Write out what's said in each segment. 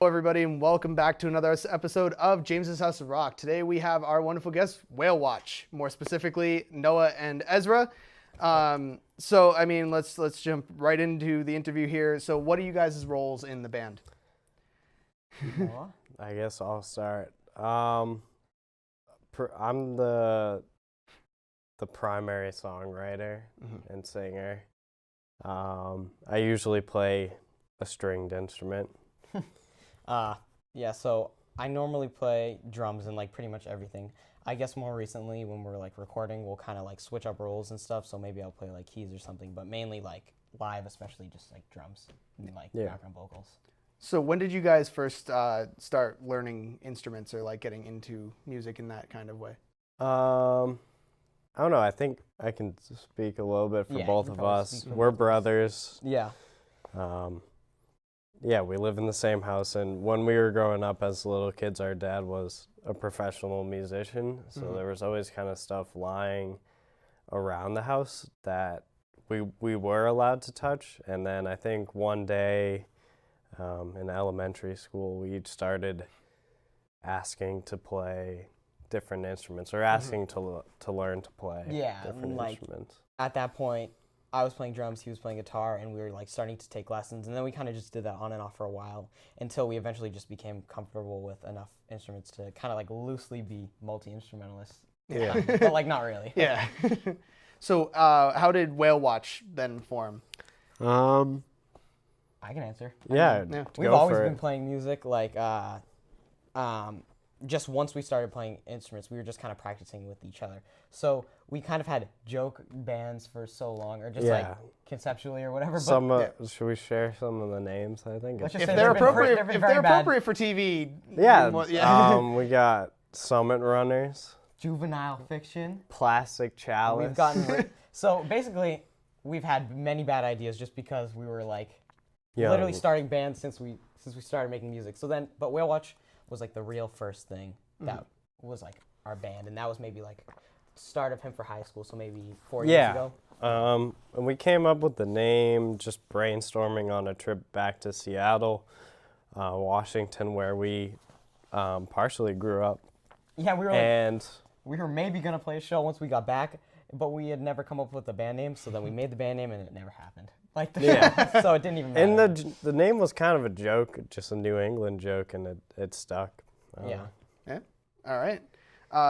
Hello everybody and welcome back to another episode of James's House of Rock. Today we have our wonderful guests, Whale Watch, more specifically Noah and Ezra. Let's jump right into the interview here. So what are you guys' roles in the band? I guess I'll start. I'm the primary songwriter and singer. I usually play a stringed instrument. So I normally play drums and like pretty much everything. I guess more recently when we're like recording, we'll kind of like switch up roles and stuff. So maybe I'll play like keys or something, but mainly like live, especially just like drums and like background vocals. So when did you guys first start learning instruments or like getting into music in that kind of way? I don't know. I think I can speak a little bit for both of us. We're brothers. Yeah. We live in the same house, and when we were growing up as little kids, our dad was a professional musician, so there was always kind of stuff lying around the house that we were allowed to touch. And then I think one day in elementary school, we started asking to play different instruments, or asking to learn to play different instruments. At that point, I was playing drums, he was playing guitar, and we were like starting to take lessons, and then we kind of just did that on and off for a while until we eventually just became comfortable with enough instruments to kind of like loosely be multi-instrumentalists. Yeah. But like not really. Yeah. So how did Whale Watch then form? I can answer. We've always been playing music, like just once we started playing instruments, we were just kind of practicing with each other. So we kind of had joke bands for so long, or just like conceptually or whatever. Should we share some of the names? I think if they're appropriate for TV. We got Summit Runners, Juvenile Fiction, Plastic Chalice. We've gotten so basically we've had many bad ideas just because we were like literally starting bands since we started making music. So then, but Whale Watch was like the real first thing that was like our band, and that was maybe like start of him for high school, so maybe 4 years ago. And we came up with the name just brainstorming on a trip back to Seattle, Washington, where we partially grew up. Yeah, we were maybe gonna play a show once we got back, but we had never come up with a band name, so then we made the band name and it never happened. So it didn't even matter. And the name was kind of a joke, just a New England joke, and it stuck. Yeah. All right.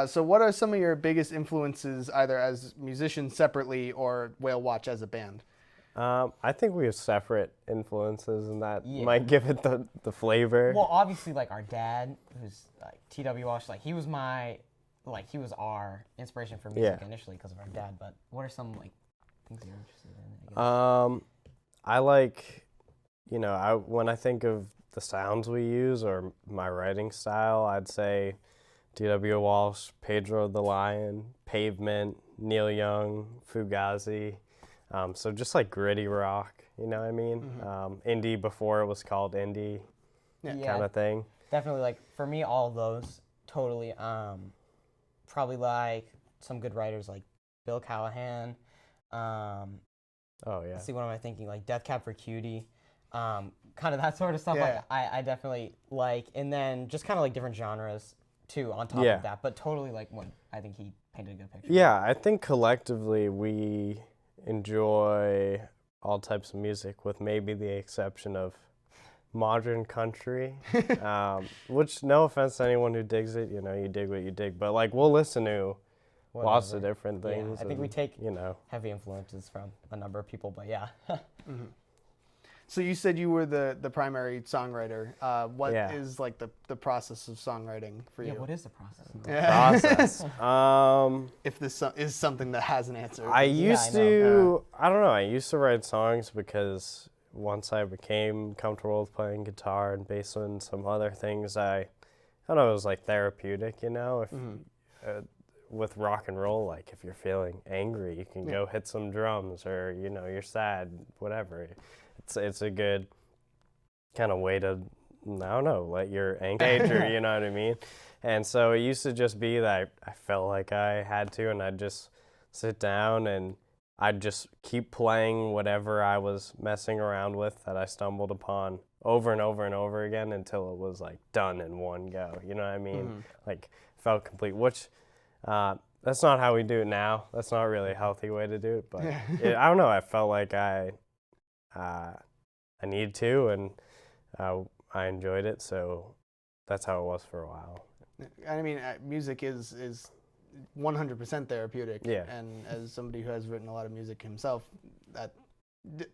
So what are some of your biggest influences, either as musicians separately or Whale Watch as a band? I think we have separate influences, and that might give it the flavor. Well, obviously, like our dad, who's like T.W. Walsh, like he was our inspiration for music initially because of our dad. But what are some like things you're interested in, I guess? I like, when I think of the sounds we use or my writing style, I'd say T.W. Walsh, Pedro the Lion, Pavement, Neil Young, Fugazi. So just like gritty rock, you know what I mean? Indie before it was called indie kind of thing. Definitely, like for me, all of those totally. Probably like some good writers like Bill Callahan. Let's see, what am I thinking? Like Death Cab for Cutie. Kind of that sort of stuff. Yeah. I definitely like, and then just kind of like different genres too on top of that. But totally like I think he painted a good picture. Yeah, I think collectively we enjoy all types of music, with maybe the exception of modern country, which, no offense to anyone who digs it, you dig what you dig, but like we'll listen to lots of different things. I think we take heavy influences from a number of people, but yeah. So you said you were the primary songwriter. What is like the process of songwriting for you? Yeah, what is the process? If this is something that has an answer. I used to write songs because once I became comfortable with playing guitar and bass and some other things, it was like therapeutic, with rock and roll, like if you're feeling angry, you can go hit some drums, or, you're sad, whatever. It's a good kind of way to, let your anger, you know what I mean? And so it used to just be that I felt like I had to, and I'd just sit down and I'd just keep playing whatever I was messing around with that I stumbled upon over and over and over again until it was like done in one go. You know what I mean? Like felt complete, which that's not how we do it now. That's not really a healthy way to do it, but I don't know. I felt like I need to, and I enjoyed it, so that's how it was for a while. I mean, music is 100% therapeutic. Yeah. And as somebody who has written a lot of music himself, that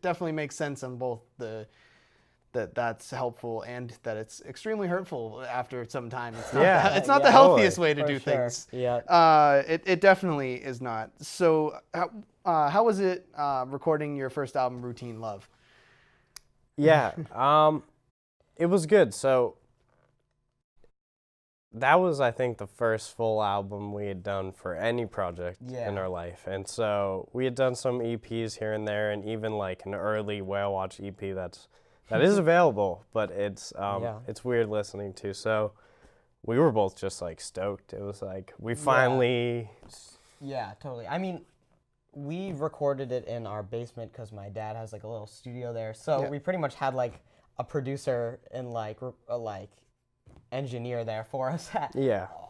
definitely makes sense on both that's helpful and that it's extremely hurtful after some time. It's not the healthiest way to do things. Yeah. It definitely is not. So how was it recording your first album, Routine Love? Yeah. It was good. So that was, I think, the first full album we had done for any project in our life. And so we had done some EPs here and there, and even like an early Whale Watch EP that is available, but it's weird listening to. So we were both just like stoked. It was like we finally. Yeah, totally. I mean, we recorded it in our basement because my dad has like a little studio there. So we pretty much had like a producer and like engineer there for us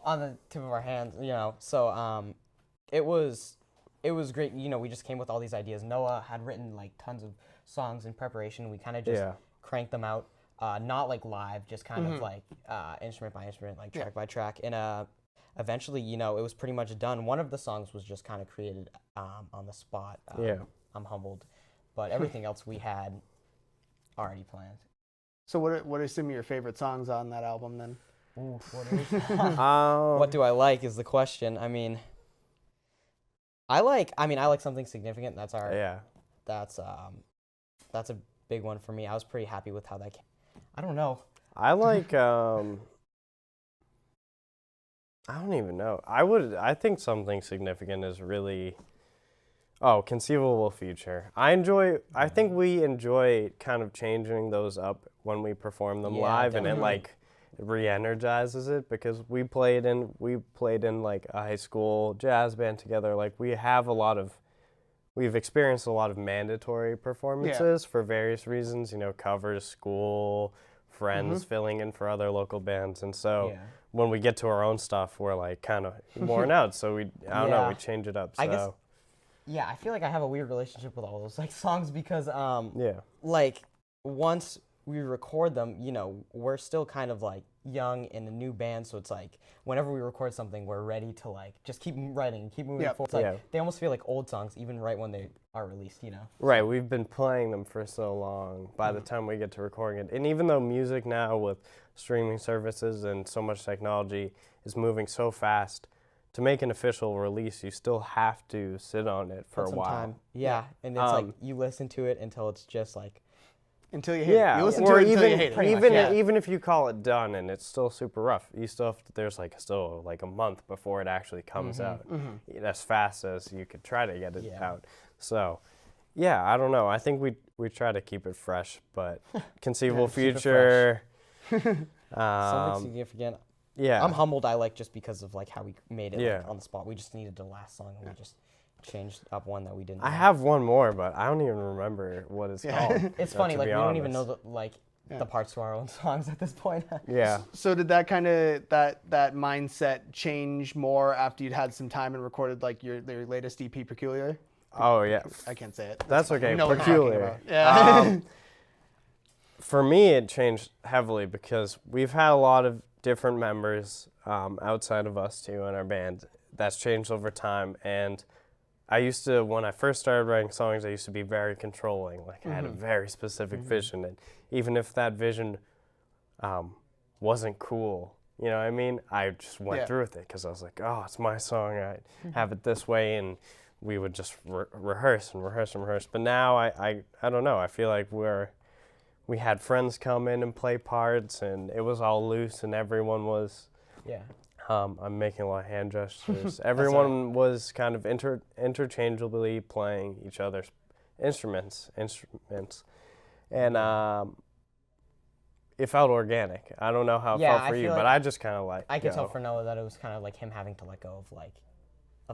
on the tip of our hands, you know. So it was great. You know, we just came with all these ideas. Noah had written like tons of songs in preparation. We kind of just cranked them out, not like live, just kind of like instrument by instrument, like track by track. And eventually, you know, it was pretty much done. One of the songs was just kind of created on the spot. I'm humbled, but everything else we had already planned. So what are some of your favorite songs on that album then? Ooh, what do I like is the question. I mean, I like Something Significant. That's a big one for me. I was pretty happy with how that came. I don't know. I like I don't even know. I think Something Significant is really Conceivable Future. I think we enjoy kind of changing those up when we perform them live, definitely. And it like re-energizes it, because we played in like a high school jazz band together. Like we've experienced a lot of mandatory performances for various reasons, you know, covers, school, friends, filling in for other local bands. And so when we get to our own stuff, we're like kind of worn out. So we change it up. So. I guess, I feel like I have a weird relationship with all those like songs because like once we record them, you know, we're still kind of like young in a new band, so it's like whenever we record something, we're ready to like just keep writing, keep moving forward. It's like they almost feel like old songs, even right when they are released, you know. Right, we've been playing them for so long. By the time we get to recording it, and even though music now with streaming services and so much technology is moving so fast, to make an official release, you still have to sit on it for a while. Time. Yeah, and it's like you listen to it until it's just like. Until you hate it. You listen to it until you hate it. Even if you call it done and it's still super rough, you still have to, there's like still like a month before it actually comes out. As fast as you could try to get it out. So, I don't know. I think we try to keep it fresh, but Conceivable Future. Something Significant. Yeah. I'm humbled. I like just because of like how we made it like, on the spot. We just needed the last song and we just changed up one that we didn't. I have one more, but I don't even remember what it's called. It's funny, like we don't even know the parts to our own songs at this point. So did that kind of that mindset change more after you'd had some time and recorded like your latest EP, Peculiar? Oh yeah. I can't say it. That's okay. Peculiar. Yeah. For me, it changed heavily because we've had a lot of different members outside of us too in our band. That's changed over time, and when I first started writing songs, I used to be very controlling. Like I had a very specific vision, and even if that vision wasn't cool, you know what I mean? I just went through with it because I was like, oh, it's my song. I have it this way, and we would just rehearse and rehearse and rehearse. But now I don't know. I feel like we had friends come in and play parts, and it was all loose, and everyone was. I'm making a lot of hand gestures. Everyone was kind of interchangeably playing each other's instruments, and it felt organic. I don't know how it felt for you, but I just kind of like. I could tell for Noah that it was kind of like him having to let go of like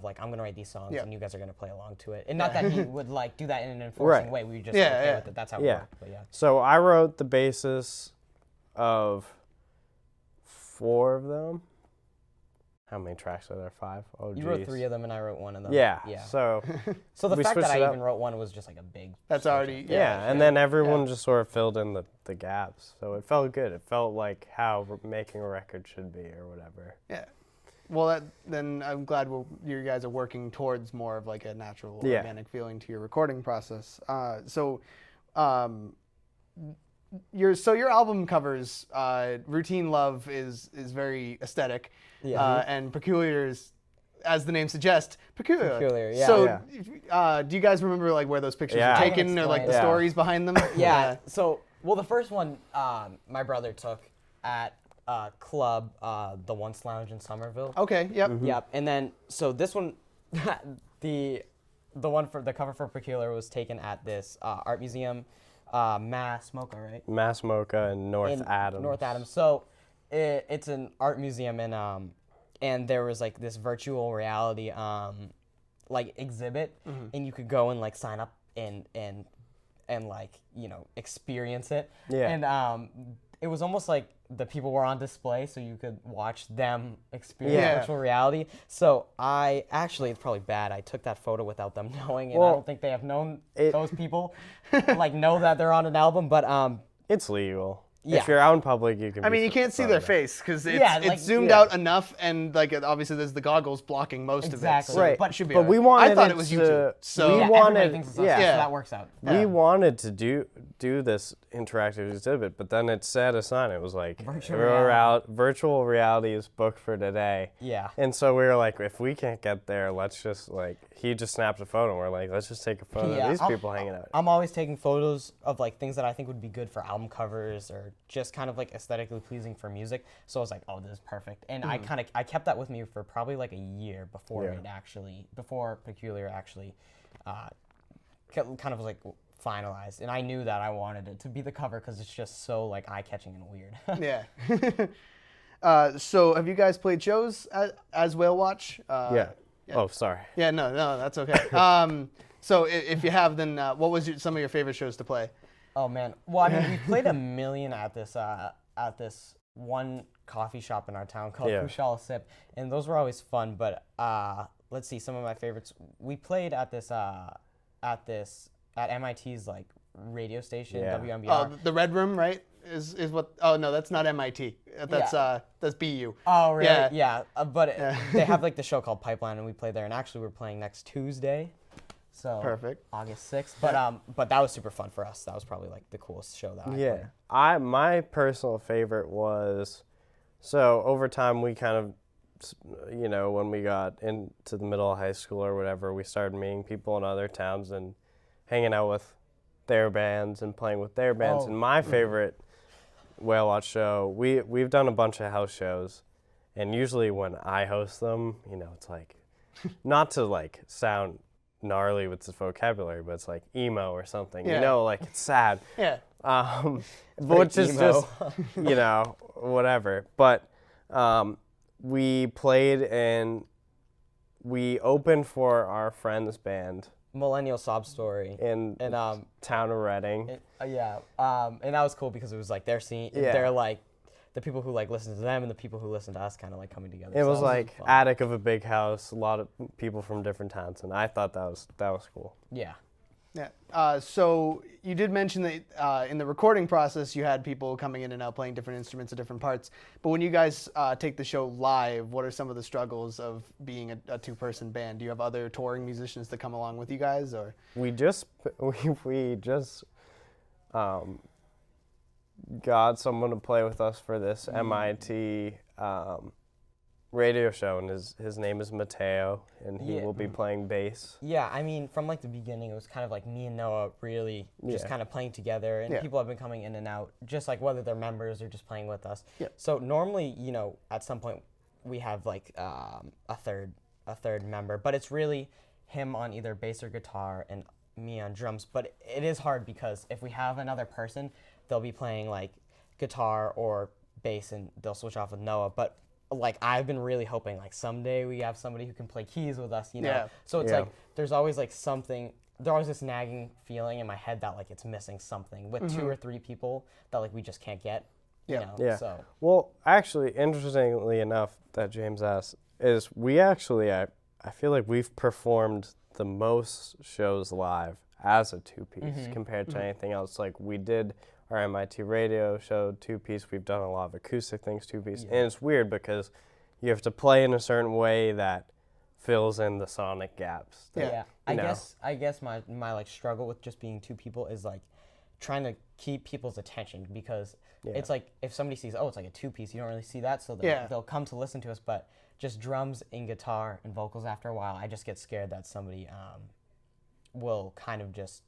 like I'm gonna write these songs Yeah. and you guys are gonna play along to it. And not that he would like do that in an enforcing way. We were just okay with it. That's how it worked. But yeah. So I wrote the basis of 4 of them. How many tracks are there? 5? Oh, You wrote 3 of them and I wrote 1 of them. Yeah. Yeah. So the we fact that switched it I up. even wrote 1 was just like a big. That's already And then everyone just sort of filled in the gaps. So it felt good. It felt like how making a record should be or whatever. Yeah. Well, then I'm glad you guys are working towards more of like a natural, organic feeling to your recording process. Your album covers, Routine Love is very aesthetic, and Peculiar is, as the name suggests, peculiar. So, do you guys remember like where those pictures were taken or like the stories behind them? So, the first one my brother took at club, the Once Lounge in Somerville. Okay. Yep. Yep. And then so this one, the one for the cover for Peculiar was taken at this art museum, Mass Mocha, right? Mass Mocha and North Adams. North Adams. So it's an art museum, and there was like this virtual reality like exhibit, and you could go and like sign up and like experience it. Yeah. And it was almost like the people were on display, so you could watch them experience virtual reality. So it's probably bad. I took that photo without them knowing, and I don't think they have known those people like know that they're on an album. But it's legal. Yeah. If you're out in public, you can. I mean, you can't see their face because it's zoomed out enough, and like obviously there's the goggles blocking most of it. So right. But it should be. But we wanted. I thought it was YouTube. So we wanted. So that works out. We wanted to do this interactive exhibit, but then it said a sign. It was like virtual reality is booked for today. Yeah. And so we were like, if we can't get there, let's just like. He just snapped a photo. And we're like, let's just take a photo of these people hanging out. I'm always taking photos of like things that I think would be good for album covers or just kind of like aesthetically pleasing for music. So I was like, oh, this is perfect. And I kept that with me for probably like a year before before Peculiar actually kind of like finalized. And I knew that I wanted it to be the cover because it's just so like eye-catching and weird. Yeah. So have you guys played shows as Whale Watch? Yeah. Oh, sorry. Yeah, no, that's okay. So if you have, then what was some of your favorite shows to play? Oh man, well I mean we played a million at this one coffee shop in our town called Kushal Sip, and those were always fun. But let's see, some of my favorites. We played at MIT's like radio station, WMBR. Oh, the Red Room, right? Is what? Oh no, that's not MIT. That's BU. Oh really? Yeah. But they have like the show called Pipeline, and we play there. And actually, we're playing next Tuesday. So perfect. August 6th. But that was super fun for us. That was probably like the coolest show that I played. My personal favorite was, so over time we kind of, when we got into the middle of high school or whatever, we started meeting people in other towns and hanging out with their bands and playing with their bands. And my favorite Whale Watch show, we've done a bunch of house shows, and usually when I host them, it's like, not to like sound gnarly with this vocabulary, but it's like emo or something, like it's sad. Yeah. Which is just, whatever. But we played and we opened for our friend's band. Millennial Sob Story. In town of Reading. And that was cool because it was like their scene. They're like the people who like listen to them and the people who listen to us kind of like coming together. It was like attic of a big house, a lot of people from different towns, and I thought that was cool. Yeah. Yeah. So you did mention that in the recording process you had people coming in and out playing different instruments at different parts. But when you guys take the show live, what are some of the struggles of being a two-person band? Do you have other touring musicians that come along with you guys, or? We just got someone to play with us for this MIT radio show, and his name is Mateo, and he will be playing bass. Yeah, I mean, from like the beginning, it was kind of like me and Noah really just kind of playing together, and people have been coming in and out, just like whether they're members or just playing with us. Yeah. So normally, at some point, we have like a third member, but it's really him on either bass or guitar and me on drums. But it is hard because if we have another person, they'll be playing like guitar or bass, and they'll switch off with Noah. But like I've been really hoping like someday we have somebody who can play keys with us, you know. Yeah. So it's Yeah. like there's always like something. There's always this nagging feeling in my head that like it's missing something with 2 or 3 people that like we just can't get. You know. Yeah. So Well, actually, interestingly enough, that James asked is we actually I feel like we've performed the most shows live as a 2-piece compared to anything else. Like we did our MIT radio show 2-piece. We've done a lot of acoustic things 2-piece, and it's weird because you have to play in a certain way that fills in the sonic gaps. that, I know. guess my like struggle with just being 2 people is like trying to keep people's attention because it's like if somebody sees it's like a 2-piece, you don't really see that, so they'll come to listen to us, but just drums and guitar and vocals after a while, I just get scared that somebody will kind of just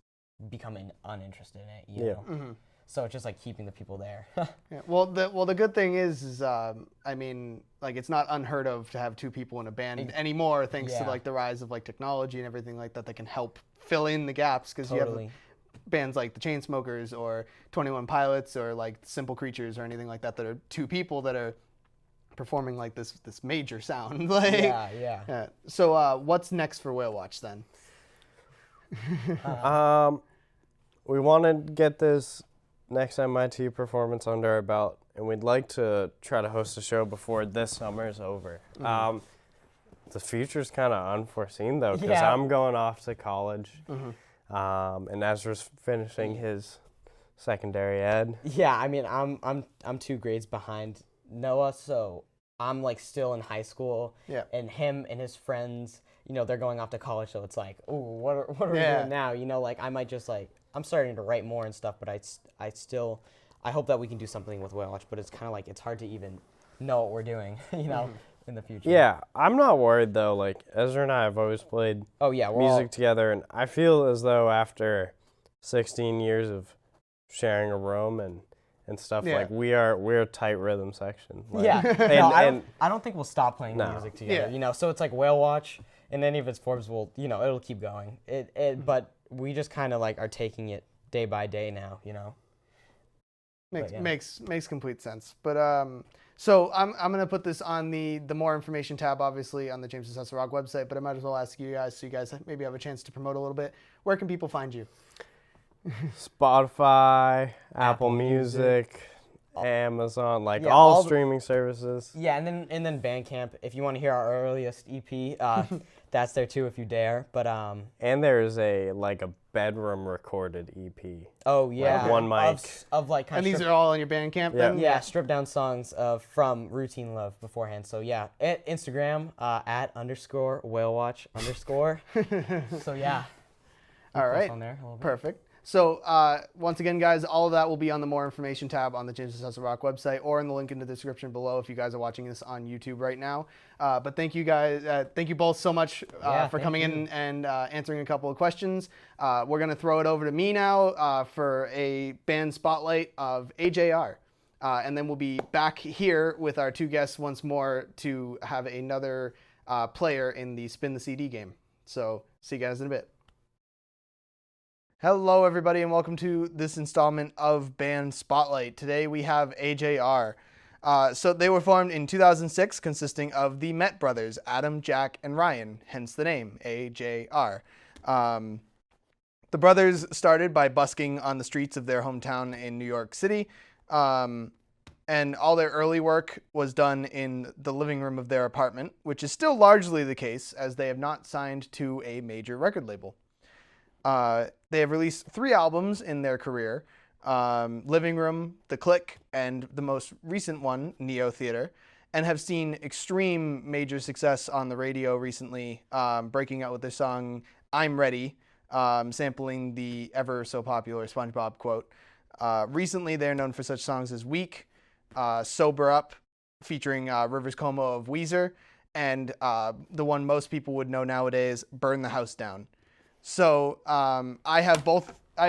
become uninterested in it, you know? So it's just like keeping the people there. Yeah. Well, the good thing is I mean, like it's not unheard of to have 2 people in a band anymore, thanks to like the rise of like technology and everything like that can help fill in the gaps, because you have bands like the Chainsmokers or 21 Pilots or like Simple Creatures or anything like that are 2 people that are performing like this major sound. Like, yeah. So what's next for Whale Watch then? We want to get this next MIT performance under our belt, and we'd like to try to host a show before this summer is over. The future's kind of unforeseen though, because I'm going off to college, and Ezra's finishing his secondary ed. Yeah, I mean, I'm 2 grades behind Noah, so I'm like still in high school. Yeah. And him and his friends, you know, they're going off to college, so it's like, oh, what are we doing now? You know, like I might just like I'm starting to write more and stuff, but I hope that we can do something with Whale Watch, but it's kind of like it's hard to even know what we're doing, you know, in the future. Yeah, I'm not worried though. Like Ezra and I have always played music together, and I feel as though after 16 years of sharing a room and stuff, like we're a tight rhythm section. Like, I don't think we'll stop playing music together. You know, so it's like Whale Watch, and any of its forms will, you know, it'll keep going. But we just kind of like are taking it day by day now. You know. Makes complete sense. But so I'm gonna put this on the more information tab, obviously on the James and Rock website. But I might as well ask you guys, so you guys maybe have a chance to promote a little bit. Where can people find you? Spotify, Apple Music, Amazon, like all streaming services. Yeah, and then Bandcamp. If you want to hear our earliest EP, that's there too if you dare. But and there's a bedroom recorded EP. Oh yeah, like one mic of like kind and these are all on your Bandcamp. Then? Yeah, stripped down songs from Routine Love beforehand. So yeah, at Instagram at _whalewatch_. So yeah. All right. On there Perfect. So once again, guys, all of that will be on the more information tab on the James and Rock website or in the link in the description below if you guys are watching this on YouTube right now. But thank you guys. Thank you both so much for coming in and answering a couple of questions. We're going to throw it over to me now for a band spotlight of AJR. And then we'll be back here with our 2 guests once more to have another player in the Spin the CD game. So see you guys in a bit. Hello, everybody, and welcome to this installment of Band Spotlight. Today we have AJR. So they were formed in 2006, consisting of the Met brothers, Adam, Jack, and Ryan, hence the name, AJR. The brothers started by busking on the streets of their hometown in New York City, and all their early work was done in the living room of their apartment, which is still largely the case, as they have not signed to a major record label. They have released 3 albums in their career, Living Room, The Click, and the most recent one, Neo Theater, and have seen extreme major success on the radio recently, breaking out with their song I'm Ready, sampling the ever so popular SpongeBob quote. Recently, they're known for such songs as Weak, Sober Up, featuring Rivers Cuomo of Weezer, and the one most people would know nowadays, Burn the House Down. So I have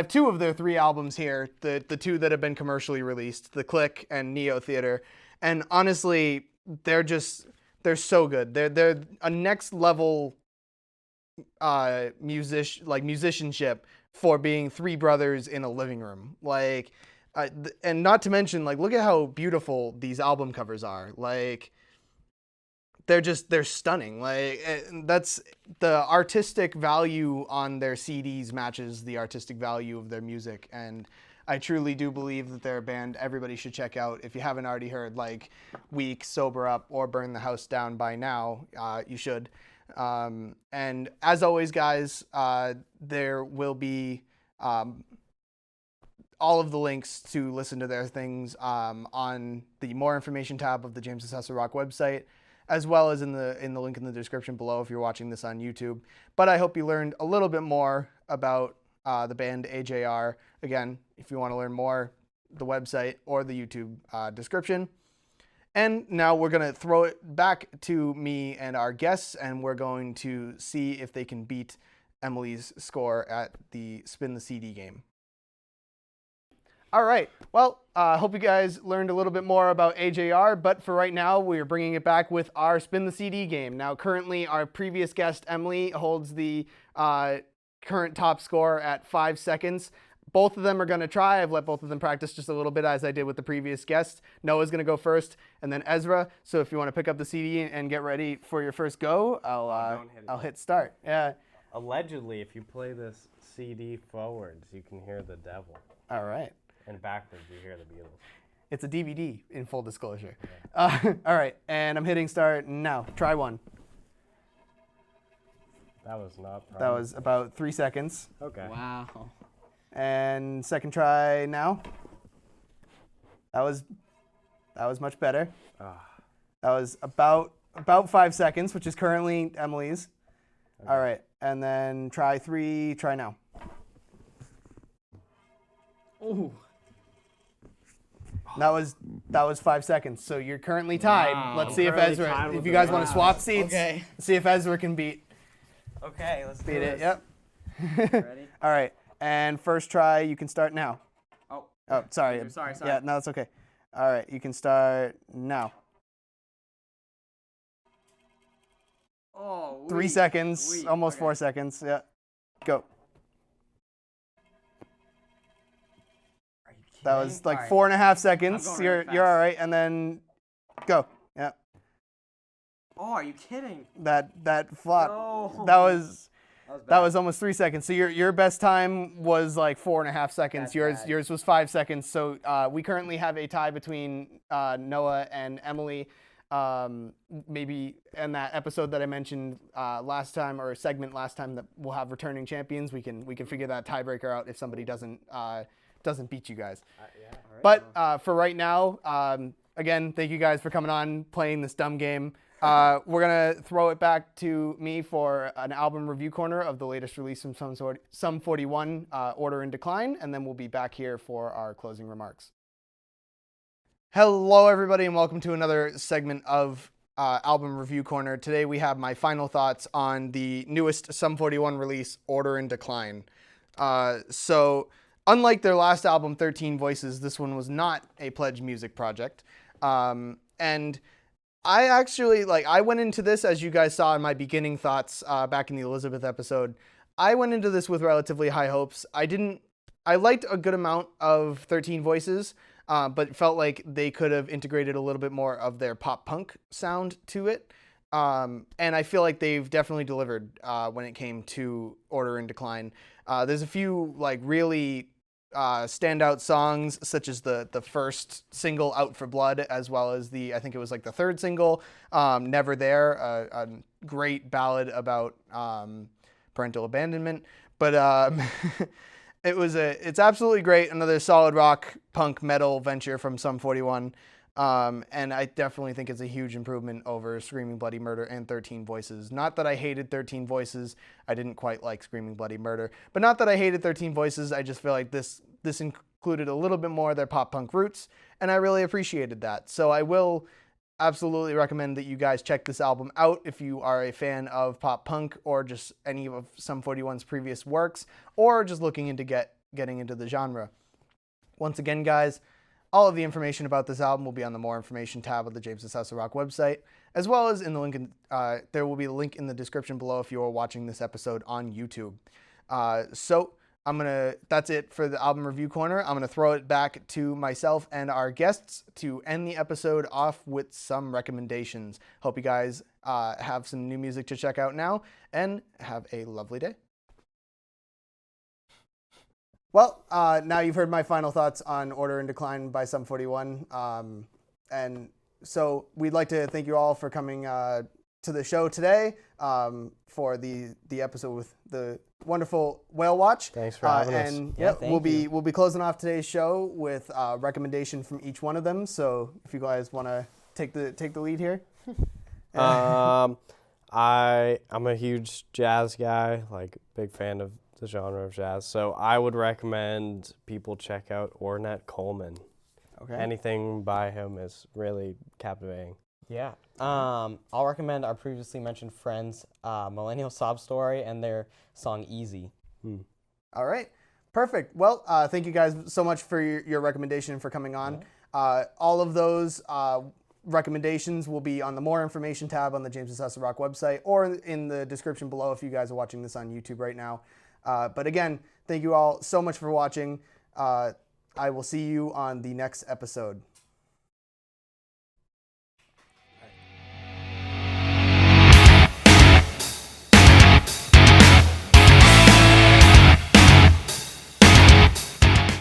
2 of their 3 albums here, the 2 that have been commercially released, The Click and Neo Theater. And honestly, they're so good. They're a next level musicianship for being 3 brothers in a living room. And not to mention, look at how beautiful these album covers are. they're stunning. Like that's the artistic value on their CDs matches the artistic value of their music, and I truly do believe that they're a band everybody should check out. If you haven't already heard like Weak, Sober Up, or Burn the House Down by now, you should. And as always, guys, there will be all of the links to listen to their things on the More Information tab of the James Assessor Rock website, as well as in the link in the description below if you're watching this on YouTube. But I hope you learned a little bit more about the band AJR. Again, if you want to learn more, the website or the YouTube description. And now we're going to throw it back to me and our guests, and we're going to see if they can beat Emily's score at the Spin the CD game. All right. Well, I hope you guys learned a little bit more about AJR, but for right now, we're bringing it back with our Spin the CD game. Now, currently, our previous guest, Emily, holds the current top score at 5 seconds. Both of them are going to try. I've let both of them practice just a little bit as I did with the previous guest. Noah's going to go first, and then Ezra. So if you want to pick up the CD and get ready for your first go, I'll hit start. Yeah. Allegedly, if you play this CD forwards, you can hear the devil. All right. And backwards, you hear the Beatles. It's a DVD, in full disclosure. Yeah. All right, and I'm hitting start now. Try one. That was not probably. That was about 3 seconds. Okay. Wow. And second try now. That was much better. That was about 5 seconds, which is currently Emily's. Okay. All right, and then try 3. Try now. Ooh. That was 5 seconds. So you're currently tied. Wow. Let's see if Ezra. If you guys want to swap seats, okay. See if Ezra can beat. Okay, let's beat it. This. Yep. Ready? All right. And first try, you can start now. Oh, sorry. Sorry. Yeah, no, that's okay. All right, you can start now. Oh, 3 seconds, almost 4 seconds. Yeah, go. Are you kidding? That was like All 4.5 seconds. I'm going really You're all fast. right, and then go. Yeah. Oh, are you kidding? That flop. No. That was almost 3 seconds. So your best time was like 4.5 seconds. That's bad. Yours was 5 seconds. So we currently have a tie between Noah and Emily. Maybe in that episode that I mentioned last time, or a segment last time, that we'll have returning champions. We can figure that tiebreaker out if somebody doesn't beat you guys. Yeah, all right. But for right now, again, thank you guys for coming on, playing this dumb game. We're going to throw it back to me for an album review corner of the latest release from Sum 41, Order in Decline, and then we'll be back here for our closing remarks. Hello, everybody, and welcome to another segment of album review corner. Today we have my final thoughts on the newest Sum 41 release, Order in Decline. So, unlike their last album, 13 Voices, this one was not a Pledge Music project. And I actually, I went into this, as you guys saw in my beginning thoughts back in the Elizabeth episode, I went into this with relatively high hopes. I liked a good amount of 13 Voices, but felt like they could have integrated a little bit more of their pop punk sound to it. And I feel like they've definitely delivered when it came to Order in Decline. There's a few really standout songs, such as the first single, Out for Blood, as well as I think it was the third single, Never There, a great ballad about parental abandonment. But it's absolutely great. Another solid rock, punk, metal venture from Sum 41. And I definitely think it's a huge improvement over Screaming Bloody Murder and 13 Voices. Not that I hated 13 Voices. I didn't quite like Screaming Bloody Murder. But not that I hated 13 Voices. I just feel like this included a little bit more of their pop punk roots, and I really appreciated that. So I will absolutely recommend that you guys check this album out if you are a fan of pop punk or just any of Sum 41's previous works, or just looking into getting into the genre. Once again, guys, all of the information about this album will be on the More Information tab of the James Assessor Rock website, as well as in the link. There will be a link in the description below if you are watching this episode on YouTube. So That's it for the album review corner. I'm gonna throw it back to myself and our guests to end the episode off with some recommendations. Hope you guys have some new music to check out now, and have a lovely day. Well, now you've heard my final thoughts on Order and Decline by Sum 41. And so we'd like to thank you all for coming to the show today for the episode with the wonderful Whale Watch. Thanks for having us. And Yeah, we'll be closing off today's show with a recommendation from each one of them. So if you guys want to take the lead here. I'm a huge jazz guy, like big fan of the genre of jazz. So I would recommend people check out Ornette Coleman. Okay. Anything by him is really captivating. Yeah. I'll recommend our previously mentioned friends, Millennial Sob Story, and their song Easy. All right. Perfect. Well, thank you guys so much for your recommendation and for coming on. All of those recommendations will be on the More Information tab on the James and Cecil Rock website, or in the description below if you guys are watching this on YouTube right now. But again, thank you all so much for watching. I will see you on the next episode.